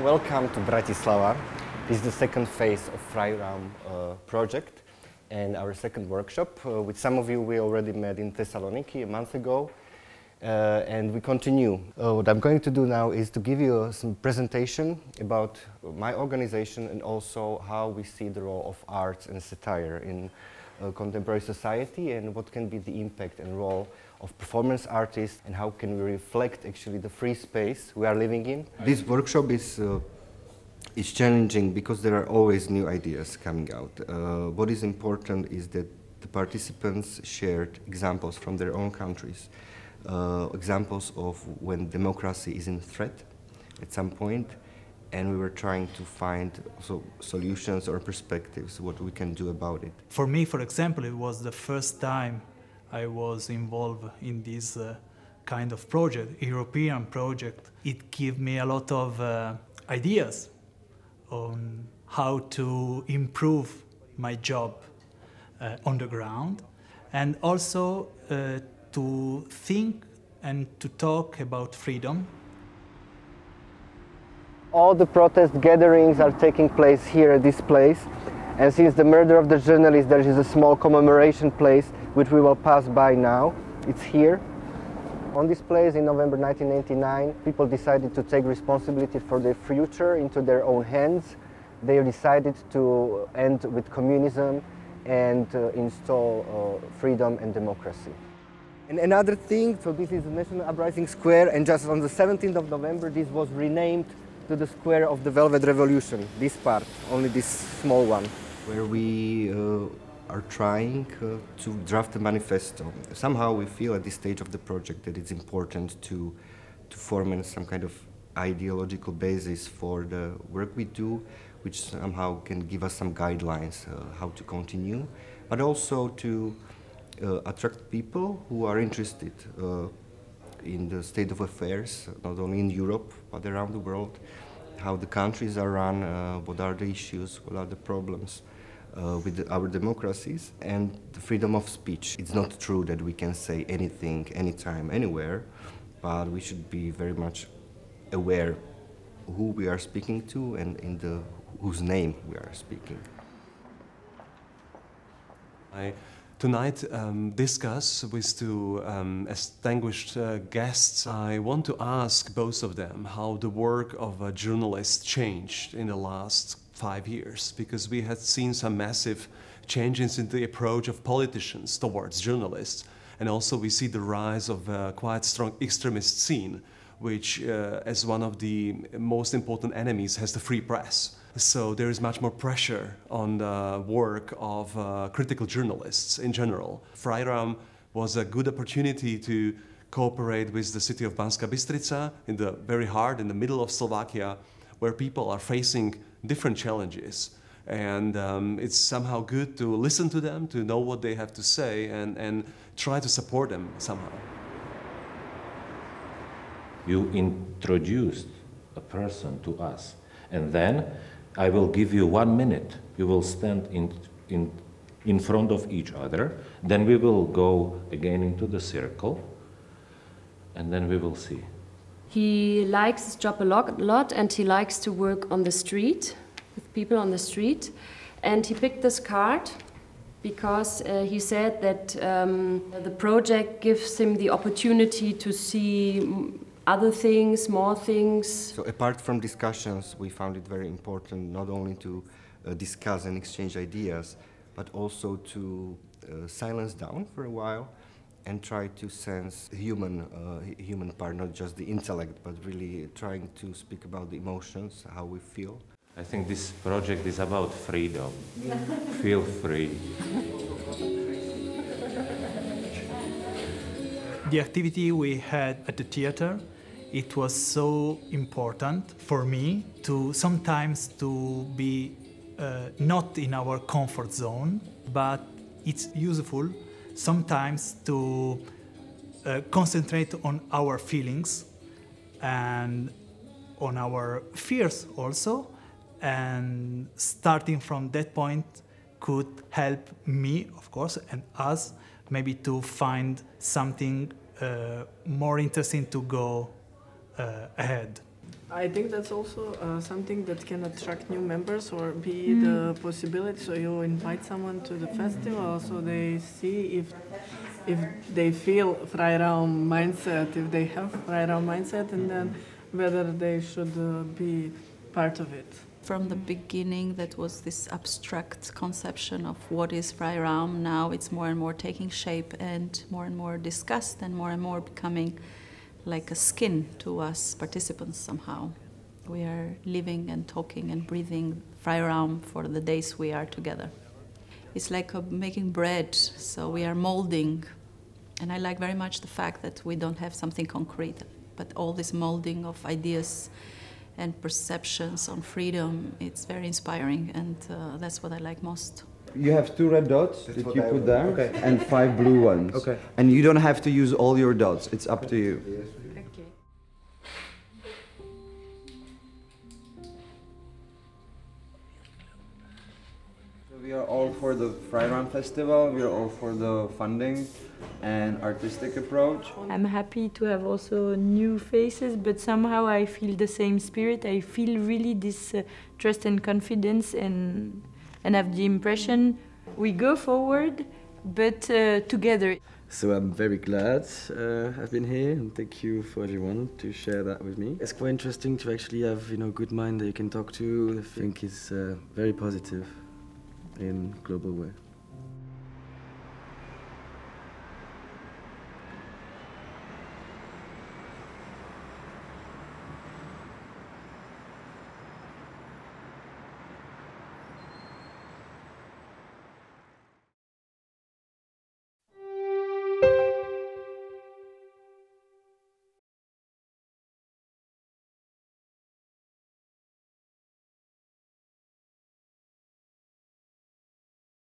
welcome to Bratislava. This is the second phase of Freiraum project and our second workshop. With some of you we already met in Thessaloniki a month ago, and we continue. What I'm going to do now is to give you some presentation about my organization and also how we see the role of arts and satire in contemporary society, and what can be the impact and role of performance artists, and how can we reflect actually the free space we are living in. This workshop is challenging because there are always new ideas coming out. What is important is that the participants shared examples from their own countries, examples of when democracy is in threat at some point, and we were trying to find also solutions or perspectives, what we can do about it. For me, for example, it was the first time I was involved in this kind of project, European project. It gave me a lot of ideas on how to improve my job on the ground, and also to think and to talk about freedom. All the protest gatherings are taking place here at this place, and since the murder of the journalist, there is a small commemoration place which we will pass by now. It's here. On this place in November 1989, people decided to take responsibility for their future into their own hands. They decided to end with communism and install freedom and democracy. And another thing, so this is the National Uprising Square, and just on the 17th of November this was renamed to the Square of the Velvet Revolution, this part, only this small one. Where we are trying to draft a manifesto. Somehow we feel at this stage of the project that it's important to form some kind of ideological basis for the work we do, which somehow can give us some guidelines how to continue, but also to attract people who are interested in the state of affairs, not only in Europe, but around the world, how the countries are run, what are the issues, what are the problems with our democracies, and the freedom of speech. It's not true that we can say anything, anytime, anywhere, but we should be very much aware who we are speaking to and in whose name we are speaking. Tonight discuss with two distinguished guests. I want to ask both of them how the work of a journalist changed in the last 5 years, because we had seen some massive changes in the approach of politicians towards journalists, and also we see the rise of a quite strong extremist scene, which as one of the most important enemies has the free press. So there is much more pressure on the work of critical journalists in general. Freiraum was a good opportunity to cooperate with the city of Banská Bystrica in the very heart, in the middle of Slovakia, where people are facing different challenges. And it's somehow good to listen to them, to know what they have to say, and try to support them somehow. You introduced a person to us, and then I will give you 1 minute. You will stand in front of each other, then we will go again into the circle, and then we will see. He likes his job a lot, and he likes to work on the street, with people on the street. And he picked this card because he said that the project gives him the opportunity to see other things, more things. So apart from discussions, we found it very important not only to discuss and exchange ideas, but also to silence down for a while and try to sense the human part, not just the intellect, but really trying to speak about the emotions, how we feel. I think this project is about freedom. Feel free. The activity we had at the theater, it was so important for me to sometimes to be not in our comfort zone, but it's useful sometimes to concentrate on our feelings and on our fears also, and starting from that point could help me, of course, and us maybe to find something more interesting to go ahead. I think that's also something that can attract new members or be the possibility. So you invite someone to the festival, so they see if they feel Freiraum mindset, if they have Freiraum mindset, and then whether they should be part of it. From the beginning, that was this abstract conception of what is Freiraum. Now it's more and more taking shape and more discussed and more becoming like a skin to us participants somehow. We are living and talking and breathing Freiraum for the days we are together. It's like making bread, so we are molding. And I like very much the fact that we don't have something concrete, but all this molding of ideas and perceptions on freedom, it's very inspiring, and that's what I like most. You have 2 red dots that you put there, okay. and 5 blue ones. Okay. And you don't have to use all your dots, it's up to you. Okay. So we are all for the Freiraum Festival, we are all for the funding and artistic approach. I'm happy to have also new faces, but somehow I feel the same spirit. I feel really this trust and confidence, and have the impression we go forward, but together. So I'm very glad I've been here, and thank you for everyone to share that with me. It's quite interesting to actually have, you know, good mind that you can talk to. I think it's very positive in global way.